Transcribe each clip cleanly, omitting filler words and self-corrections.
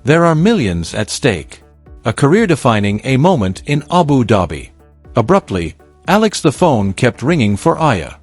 There are millions at stake. A career-defining a moment in Abu Dhabi. Abruptly, the phone kept ringing for Aya.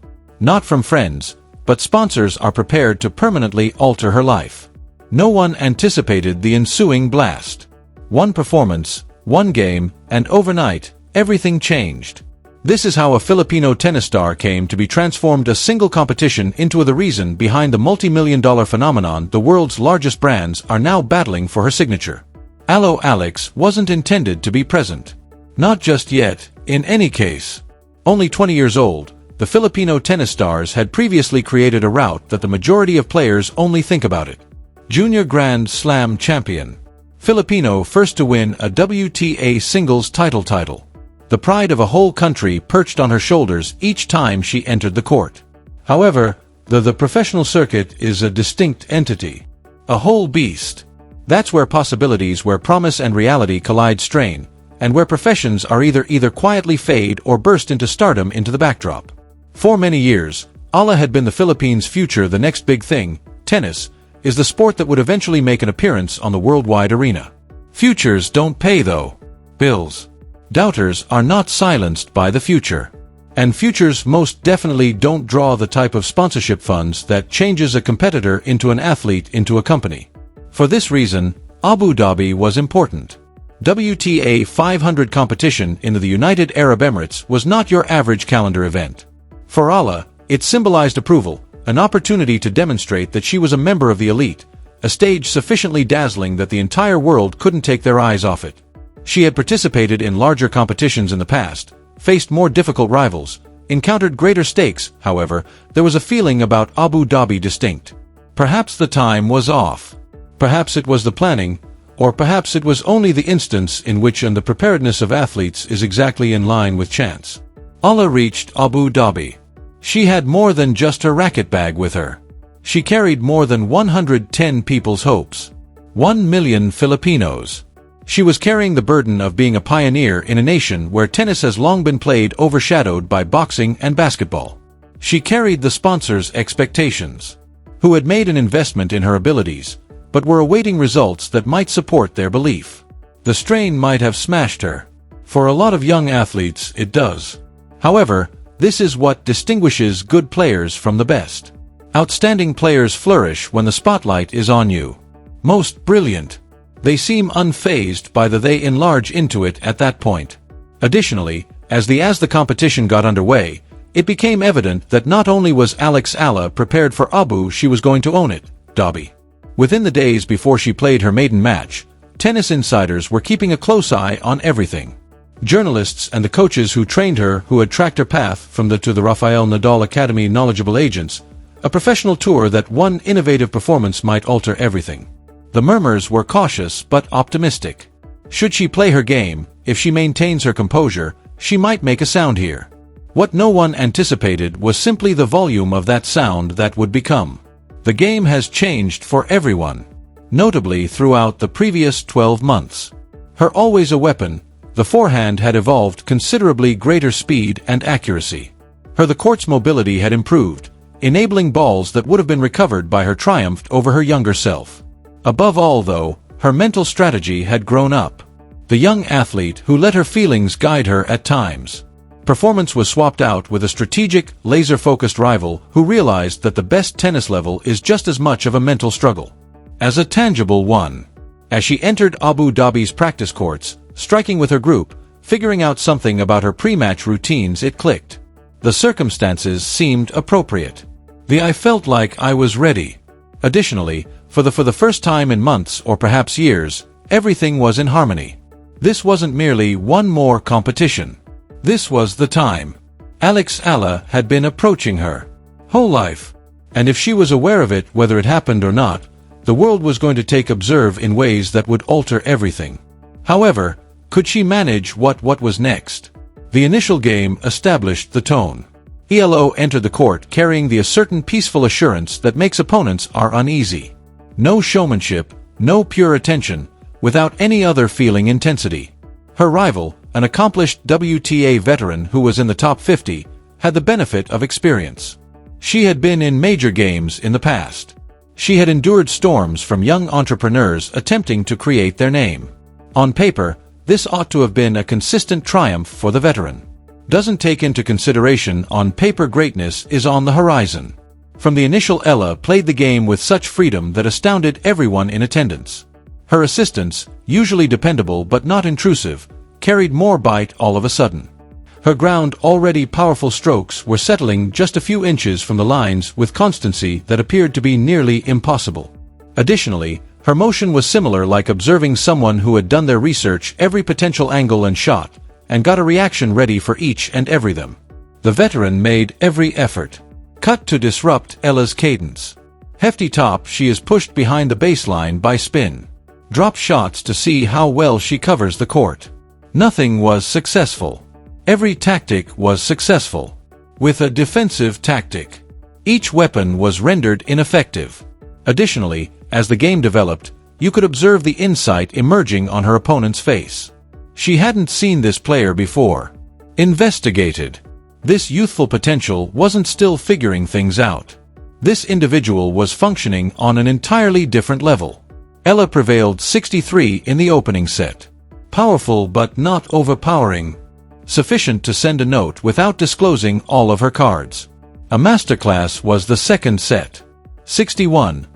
Not from friends, but sponsors are prepared to permanently alter her life. No one anticipated the ensuing blast. One performance, one game, and overnight, everything changed. This is how a Filipino tennis star came to be transformed a single competition into the reason behind the multi-million-dollar phenomenon the world's largest brands are now battling for her signature. Alex wasn't intended to be present. Not just yet, in any case. Only 20 years old, the Filipino tennis stars had previously created a route that the majority of players only think about it. Junior Grand Slam champion. Filipino first to win a WTA singles title. The pride of a whole country perched on her shoulders each time she entered the court. However, the professional circuit is a distinct entity. A whole beast. That's where possibilities, where promise and reality collide strain, and where professions are either quietly fade or burst into stardom into the backdrop. For many years, Eala had been the Philippines' future. The next big thing, tennis, is the sport that would eventually make an appearance on the worldwide arena. Futures don't pay though. Bills. Doubters are not silenced by the future. And futures most definitely don't draw the type of sponsorship funds that changes a competitor into an athlete into a company. For this reason, Abu Dhabi was important. WTA 500 competition in the United Arab Emirates was not your average calendar event. For Eala, it symbolized approval, an opportunity to demonstrate that she was a member of the elite, a stage sufficiently dazzling that the entire world couldn't take their eyes off it. She had participated in larger competitions in the past, faced more difficult rivals, encountered greater stakes. However, there was a feeling about Abu Dhabi distinct. Perhaps the time was off. Perhaps it was the planning, or perhaps it was only the instance in which the preparedness of athletes is exactly in line with chance. Eala reached Abu Dhabi. She had more than just her racket bag with her. She carried more than 110 people's hopes. 1 million Filipinos. She was carrying the burden of being a pioneer in a nation where tennis has long been played overshadowed by boxing and basketball. She carried the sponsors' expectations, who had made an investment in her abilities, but were awaiting results that might support their belief. The strain might have smashed her. For a lot of young athletes, it does. However, this is what distinguishes good players from the best. Outstanding players flourish when the spotlight is on you. Most brilliant. They seem unfazed by they enlarge into it at that point. Additionally, as the competition got underway, it became evident that not only was Alex Eala prepared for Abu, she was going to own it, Dhabi. Within the days before she played her maiden match, tennis insiders were keeping a close eye on everything. Journalists and the coaches who trained her, who had tracked her path from to the Rafael Nadal Academy, knowledgeable agents, a professional tour that one innovative performance might alter everything. The murmurs were cautious but optimistic. Should she play her game, if she maintains her composure, she might make a sound here. What no one anticipated was simply the volume of that sound that would become. The game has changed for everyone. Notably throughout the previous 12 months. Her always a weapon, the forehand had evolved considerably greater speed and accuracy. The court's mobility had improved, enabling balls that would have been recovered by her triumphed over her younger self. Above all though, her mental strategy had grown up. The young athlete who let her feelings guide her at times. Performance was swapped out with a strategic, laser-focused rival who realized that the best tennis level is just as much of a mental struggle as a tangible one. As she entered Abu Dhabi's practice courts, striking with her group, figuring out something about her pre-match routines, it clicked. The circumstances seemed appropriate. I felt like I was ready. Additionally, for the first time in months or perhaps years, everything was in harmony. This wasn't merely one more competition. This was the time. Alex Eala had been approaching her whole life. And if she was aware of it, whether it happened or not, the world was going to take observe in ways that would alter everything. However, could she manage what was next? The initial game established the tone. Eala entered the court carrying a certain peaceful assurance that makes opponents are uneasy. No showmanship, no pure attention, without any other feeling intensity. Her rival, an accomplished WTA veteran who was in the top 50, had the benefit of experience. She had been in major games in the past. She had endured storms from young entrepreneurs attempting to create their name. On paper, this ought to have been a consistent triumph for the veteran. Doesn't take into consideration on paper greatness is on the horizon. From the initial, Eala played the game with such freedom that astounded everyone in attendance. Her assistants, usually dependable but not intrusive, carried more bite all of a sudden. Her ground already powerful strokes were settling just a few inches from the lines with constancy that appeared to be nearly impossible. Additionally, her motion was similar, like observing someone who had done their research every potential angle and shot, and got a reaction ready for each and every them. The veteran made every effort. Cut to disrupt Eala's cadence. Hefty top, she is pushed behind the baseline by spin. Drop shots to see how well she covers the court. Nothing was successful. Every tactic was successful. With a defensive tactic, each weapon was rendered ineffective. Additionally, as the game developed, you could observe the insight emerging on her opponent's face. She hadn't seen this player before. Investigated. This youthful potential wasn't still figuring things out. This individual was functioning on an entirely different level. Eala prevailed 63 in the opening set. Powerful but not overpowering. Sufficient to send a note without disclosing all of her cards. A masterclass was the second set. 61.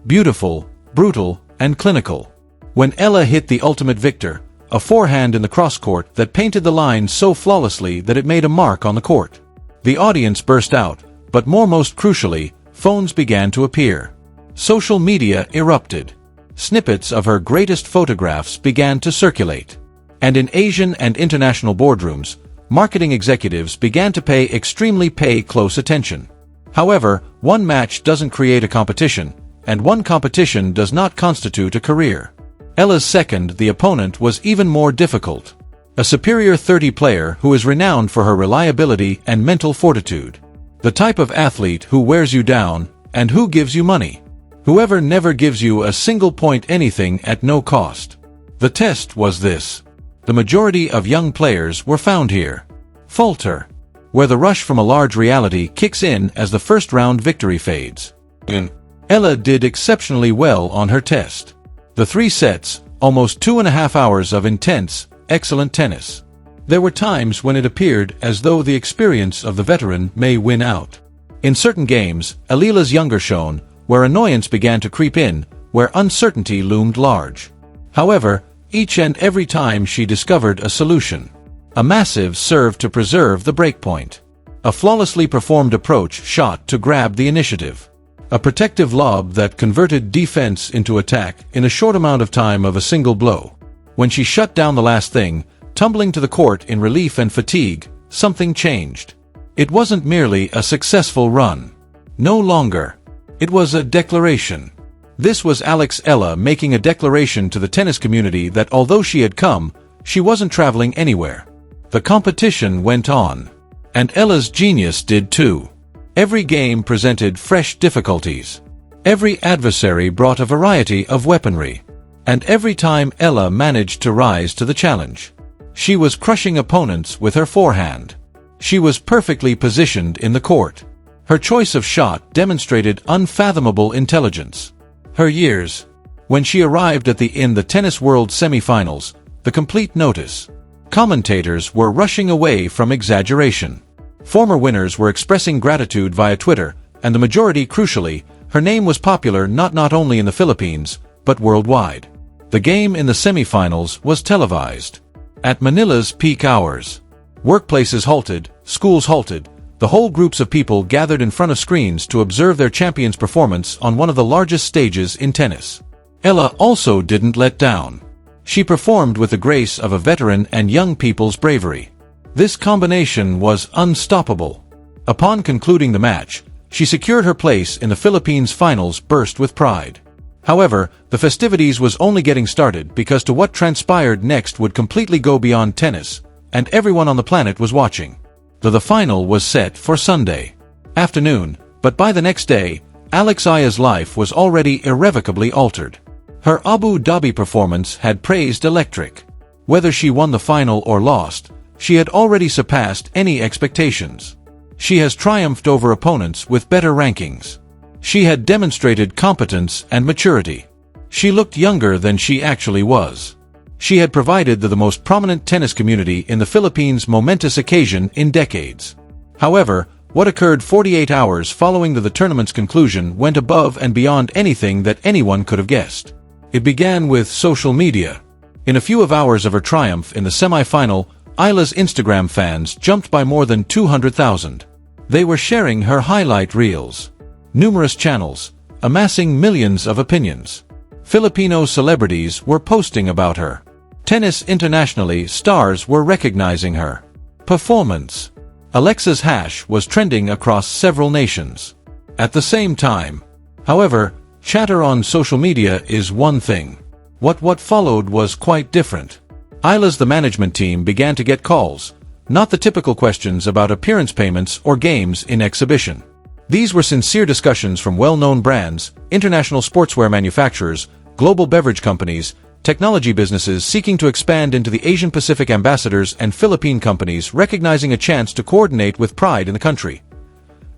Beautiful, brutal, and clinical. When Eala hit the ultimate victor, a forehand in the cross-court that painted the lines so flawlessly that it made a mark on the court. The audience burst out, but most crucially, phones began to appear. Social media erupted. Snippets of her greatest photographs began to circulate. And in Asian and international boardrooms, marketing executives began to pay close attention. However, one match doesn't create a competition, and one competition does not constitute a career. Eala's second, the opponent, was even more difficult. A superior 30 player who is renowned for her reliability and mental fortitude. The type of athlete who wears you down, and who gives you money. Whoever never gives you a single point anything at no cost. The test was this. The majority of young players were found here. Falter. Where the rush from a large reality kicks in as the first round victory fades. Eala did exceptionally well on her test. The 3 sets, almost 2.5 hours of intense, excellent tennis. There were times when it appeared as though the experience of the veteran may win out. In certain games, Eala's younger shone, where annoyance began to creep in, where uncertainty loomed large. However, each and every time she discovered a solution. A massive serve to preserve the breakpoint. A flawlessly performed approach shot to grab the initiative. A protective lob that converted defense into attack in a short amount of time of a single blow. When she shut down the last thing, tumbling to the court in relief and fatigue, something changed. It wasn't merely a successful run. No longer. It was a declaration. This was Alex Eala making a declaration to the tennis community that although she had come, she wasn't traveling anywhere. The competition went on. And Eala's genius did too. Every game presented fresh difficulties. Every adversary brought a variety of weaponry. And every time Eala managed to rise to the challenge. She was crushing opponents with her forehand. She was perfectly positioned in the court. Her choice of shot demonstrated unfathomable intelligence. Her years. When she arrived in the Tennis World semi-finals, the complete notice. Commentators were rushing away from exaggeration. Former winners were expressing gratitude via Twitter, and the majority, crucially, her name was popular not only in the Philippines, but worldwide. The game in the semi-finals was televised. At Manila's peak hours. Workplaces halted, schools halted, the whole groups of people gathered in front of screens to observe their champion's performance on one of the largest stages in tennis. Eala also didn't let down. She performed with the grace of a veteran and young people's bravery. This combination was unstoppable. Upon concluding the match, she secured her place in the Philippines finals, burst with pride. However, the festivities was only getting started because to what transpired next would completely go beyond tennis, and everyone on the planet was watching. The final was set for Sunday afternoon, but by the next day, Alex Eala's life was already irrevocably altered. Her Abu Dhabi performance had praised electric. Whether she won the final or lost, she had already surpassed any expectations. She has triumphed over opponents with better rankings. She had demonstrated competence and maturity. She looked younger than she actually was. She had provided the most prominent tennis community in the Philippines momentous occasion in decades. However, what occurred 48 hours following the tournament's conclusion went above and beyond anything that anyone could have guessed. It began with social media. In a few hours of her triumph in the semi-final, Eala's Instagram fans jumped by more than 200,000. They were sharing her highlight reels. Numerous channels, amassing millions of opinions. Filipino celebrities were posting about her. Tennis internationally, stars were recognizing her performance. Alexa's hash was trending across several nations. At the same time, however, chatter on social media is one thing. What followed was quite different. The management team began to get calls, not the typical questions about appearance payments or games in exhibition. These were sincere discussions from well-known brands, international sportswear manufacturers, global beverage companies, technology businesses seeking to expand into the Asian Pacific, ambassadors and Philippine companies recognizing a chance to coordinate with pride in the country.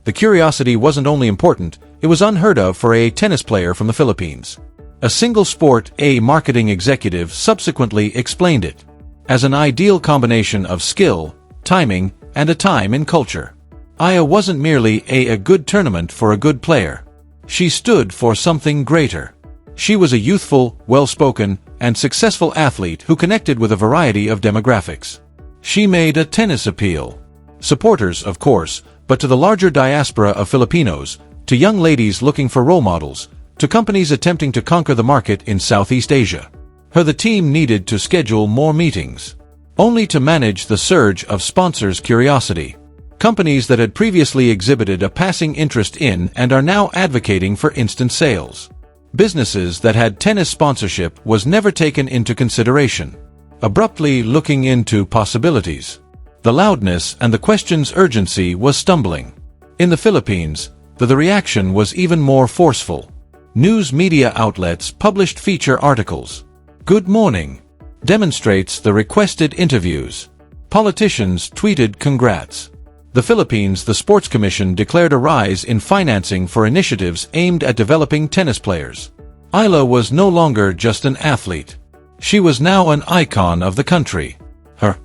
The curiosity wasn't only important, it was unheard of for a tennis player from the Philippines. A single sport, a marketing executive subsequently explained it as an ideal combination of skill, timing, and a time in culture. Aya wasn't merely a good tournament for a good player. She stood for something greater. She was a youthful, well-spoken, and successful athlete who connected with a variety of demographics. She made a tennis appeal. Supporters, of course, but to the larger diaspora of Filipinos, to young ladies looking for role models, to companies attempting to conquer the market in Southeast Asia. The team needed to schedule more meetings, only to manage the surge of sponsors' curiosity. Companies that had previously exhibited a passing interest in and are now advocating for instant sales. Businesses that had tennis sponsorship was never taken into consideration. Abruptly looking into possibilities. The loudness and the question's urgency was stumbling. In the Philippines, the reaction was even more forceful. News media outlets published feature articles. Good morning. Demonstrates the requested interviews. Politicians tweeted congrats. The Philippines, the Sports Commission declared a rise in financing for initiatives aimed at developing tennis players. Eala was no longer just an athlete. She was now an icon of the country. Her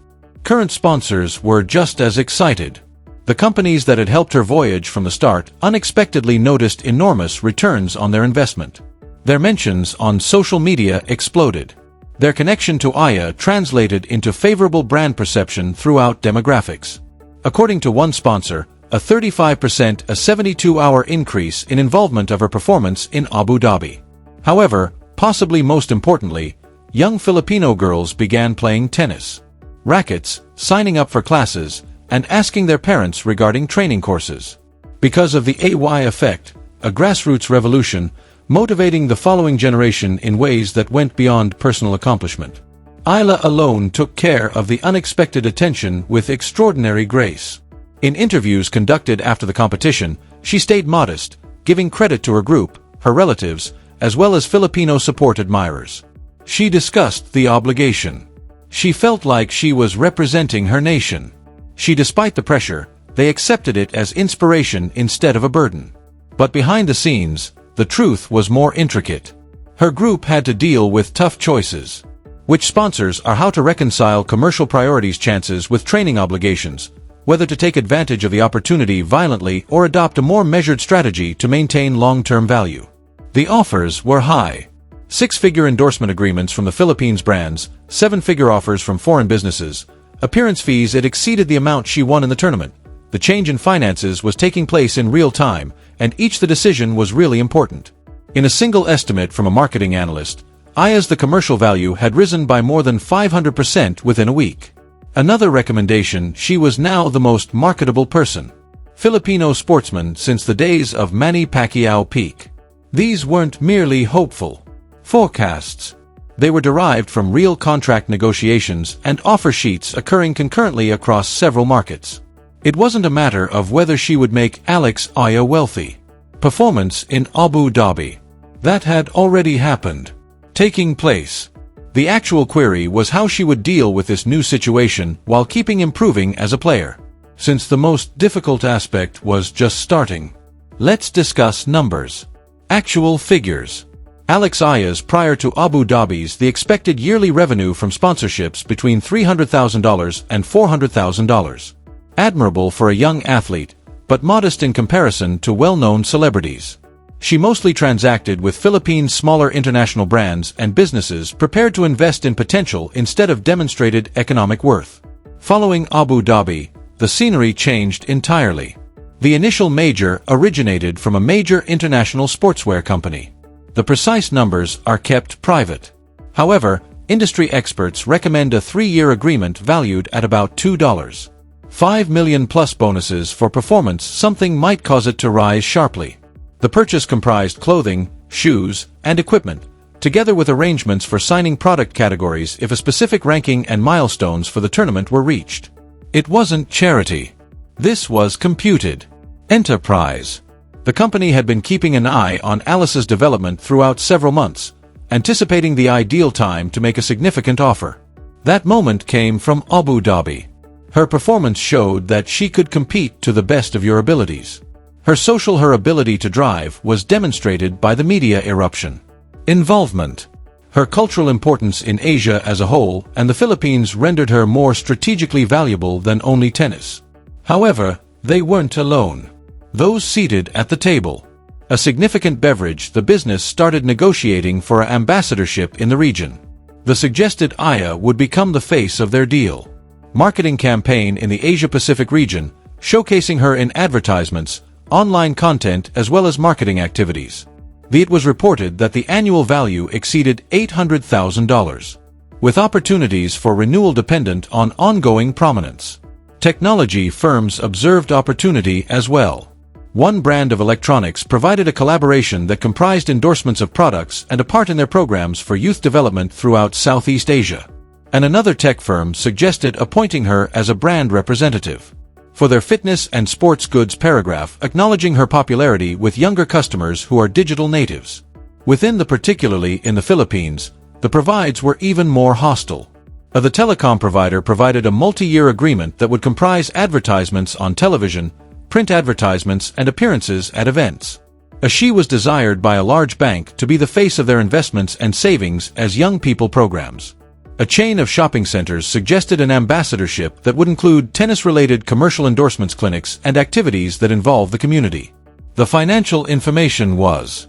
current sponsors were just as excited. The companies that had helped her voyage from the start unexpectedly noticed enormous returns on their investment. Their mentions on social media exploded. Their connection to Aya translated into favorable brand perception throughout demographics. According to one sponsor, a 35%, a 72-hour increase in involvement of her performance in Abu Dhabi. However, possibly most importantly, young Filipino girls began playing tennis. Rackets, signing up for classes, and asking their parents regarding training courses. Because of the AY effect, a grassroots revolution, motivating the following generation in ways that went beyond personal accomplishment. Eala alone took care of the unexpected attention with extraordinary grace. In interviews conducted after the competition, she stayed modest, giving credit to her group, her relatives, as well as Filipino support admirers. She discussed the obligation. She felt like she was representing her nation. Despite the pressure, they accepted it as inspiration instead of a burden. But behind the scenes, the truth was more intricate. Her group had to deal with tough choices. Which sponsors are how to reconcile commercial priorities chances with training obligations, whether to take advantage of the opportunity violently or adopt a more measured strategy to maintain long-term value. The offers were high. 6-figure endorsement agreements from the Philippines brands, 7-figure offers from foreign businesses, appearance fees that exceeded the amount she won in the tournament. The change in finances was taking place in real time, and the decision was really important. In a single estimate from a marketing analyst, Aya's the commercial value had risen by more than 500% within a week. Another recommendation, she was now the most marketable person. Filipino sportsman since the days of Manny Pacquiao peak. These weren't merely hopeful forecasts. They were derived from real contract negotiations and offer sheets occurring concurrently across several markets. It wasn't a matter of whether she would make Alex Eala wealthy. Performance in Abu Dhabi. That had already happened. Taking place. The actual query was how she would deal with this new situation while keeping improving as a player. Since the most difficult aspect was just starting. Let's discuss numbers. Actual figures. Alex Eala's prior to Abu Dhabi's the expected yearly revenue from sponsorships between $300,000 and $400,000. Admirable for a young athlete, but modest in comparison to well-known celebrities. She mostly transacted with Philippines' smaller international brands and businesses prepared to invest in potential instead of demonstrated economic worth. Following Abu Dhabi, the scenery changed entirely. The initial major originated from a major international sportswear company. The precise numbers are kept private. However, industry experts recommend a 3-year agreement valued at about $2.5 million plus bonuses for performance. Something might cause it to rise sharply. The purchase comprised clothing, shoes, and equipment, together with arrangements for signing product categories if a specific ranking and milestones for the tournament were reached. It wasn't charity. This was computed enterprise. The company had been keeping an eye on Alice's development throughout several months, anticipating the ideal time to make a significant offer. That moment came from Abu Dhabi. Her performance showed that she could compete to the best of your abilities. Her ability to drive was demonstrated by the media eruption. Involvement. Her cultural importance in Asia as a whole and the Philippines rendered her more strategically valuable than only tennis. However, they weren't alone. Those seated at the table. A significant beverage, the business started negotiating for an ambassadorship in the region. The suggested Eala would become the face of their deal. Marketing campaign in the Asia-Pacific region, showcasing her in advertisements, online content as well as marketing activities. It was reported that the annual value exceeded $800,000, with opportunities for renewal dependent on ongoing prominence. Technology firms observed opportunity as well. One brand of electronics provided a collaboration that comprised endorsements of products and a part in their programs for youth development throughout Southeast Asia. And another tech firm suggested appointing her as a brand representative for their fitness and sports goods paragraph, acknowledging her popularity with younger customers who are digital natives. Particularly in the Philippines, the provides were even more hostile. The telecom provider provided a multi-year agreement that would comprise advertisements on television, print advertisements, and appearances at events. She was desired by a large bank to be the face of their investments and savings as young people programs. A chain of shopping centers suggested an ambassadorship that would include tennis-related commercial endorsements, clinics, and activities that involve the community. The financial information was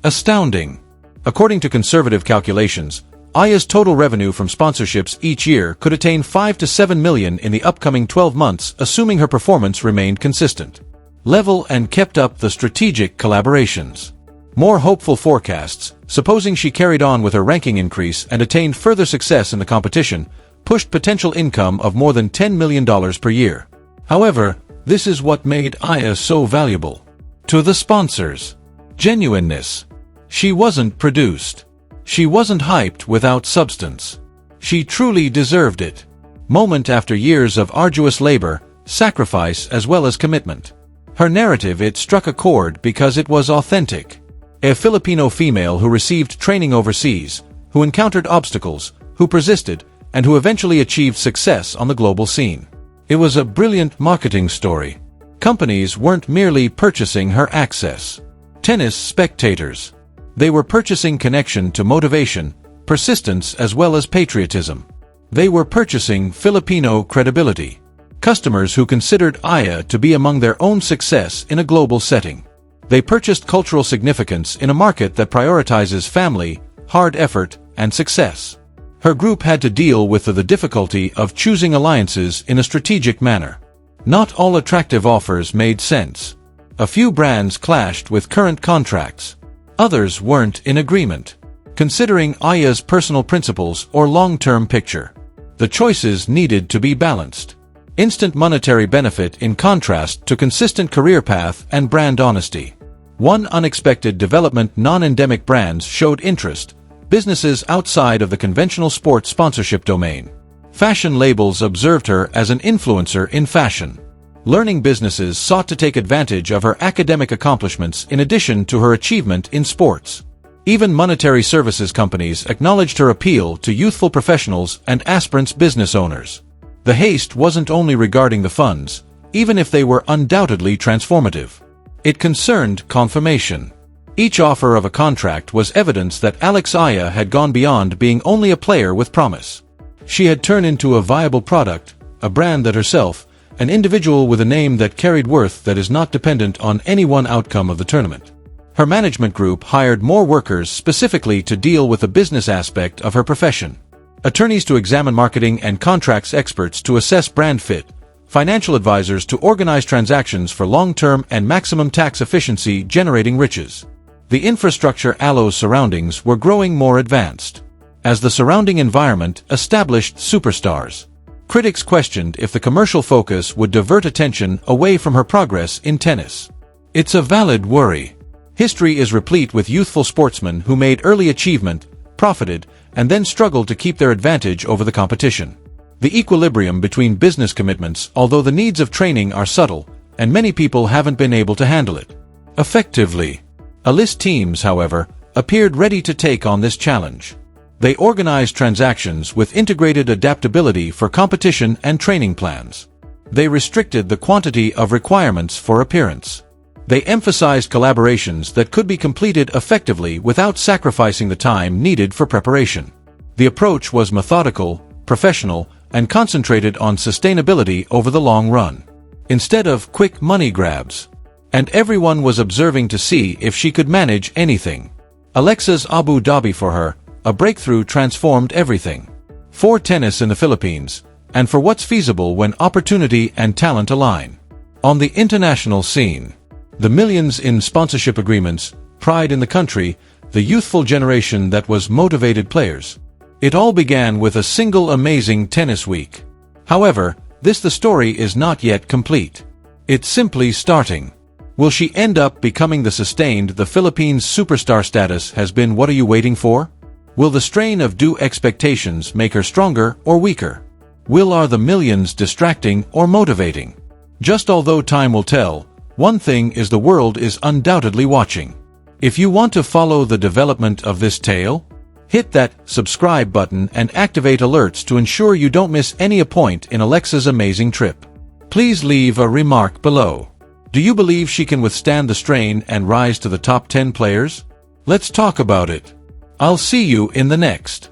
astounding. According to conservative calculations, Eala's total revenue from sponsorships each year could attain $5 to $7 million in the upcoming 12 months, assuming her performance remained consistent, level, and kept up the strategic collaborations. More hopeful forecasts, supposing she carried on with her ranking increase and attained further success in the competition, pushed potential income of more than $10 million per year. However, this is what made Eala so valuable to the sponsors. Genuineness. She wasn't produced. She wasn't hyped without substance. She truly deserved it. Moment after years of arduous labor, sacrifice as well as commitment. Her narrative, it struck a chord because it was authentic. A Filipino female who received training overseas, who encountered obstacles, who persisted, and who eventually achieved success on the global scene. It was a brilliant marketing story. Companies weren't merely purchasing her access. Tennis spectators. They were purchasing connection to motivation, persistence as well as patriotism. They were purchasing Filipino credibility. Customers who considered Eala to be among their own success in a global setting. They purchased cultural significance in a market that prioritizes family, hard effort, and success. Her group had to deal with the difficulty of choosing alliances in a strategic manner. Not all attractive offers made sense. A few brands clashed with current contracts. Others weren't in agreement, considering Eala's personal principles or long-term picture. The choices needed to be balanced. Instant monetary benefit in contrast to consistent career path and brand honesty. One unexpected development: non-endemic brands showed interest, businesses outside of the conventional sports sponsorship domain. Fashion labels observed her as an influencer in fashion. Learning businesses sought to take advantage of her academic accomplishments in addition to her achievement in sports. Even monetary services companies acknowledged her appeal to youthful professionals and aspirant business owners. The haste wasn't only regarding the funds, even if they were undoubtedly transformative. It concerned confirmation. Each offer of a contract was evidence that Alex Eala had gone beyond being only a player with promise. She had turned into a viable product, a brand that herself, an individual with a name that carried worth that is not dependent on any one outcome of the tournament. Her management group hired more workers specifically to deal with the business aspect of her profession. Attorneys to examine marketing and contracts, experts to assess brand fit, financial advisors to organize transactions for long-term and maximum tax efficiency, generating riches. The infrastructure Eala's surroundings were growing more advanced. As the surrounding environment established superstars. Critics questioned if the commercial focus would divert attention away from her progress in tennis. It's a valid worry. History is replete with youthful sportsmen who made early achievement, profited, and then struggled to keep their advantage over the competition. The equilibrium between business commitments, although the needs of training are subtle, and many people haven't been able to handle it effectively. Eala's teams, however, appeared ready to take on this challenge. They organized transactions with integrated adaptability for competition and training plans. They restricted the quantity of requirements for appearance. They emphasized collaborations that could be completed effectively without sacrificing the time needed for preparation. The approach was methodical, professional, and concentrated on sustainability over the long run, instead of quick money grabs. And everyone was observing to see if she could manage anything. Alexa's Abu Dhabi for her, a breakthrough transformed everything. For tennis in the Philippines, and for what's feasible when opportunity and talent align. On the international scene, the millions in sponsorship agreements, pride in the country, the youthful generation that was motivated players. It all began with a single amazing tennis week. However, the story is not yet complete. It's simply starting. Will she end up becoming the sustained the Philippines superstar status has been? What are you waiting for? Will the strain of due expectations make her stronger or weaker? Are the millions distracting or motivating? Just although time will tell, one thing is the world is undoubtedly watching. If you want to follow the development of this tale, hit that subscribe button and activate alerts to ensure you don't miss any point in Alexa's amazing trip. Please leave a remark below. Do you believe she can withstand the strain and rise to the top 10 players? Let's talk about it. I'll see you in the next.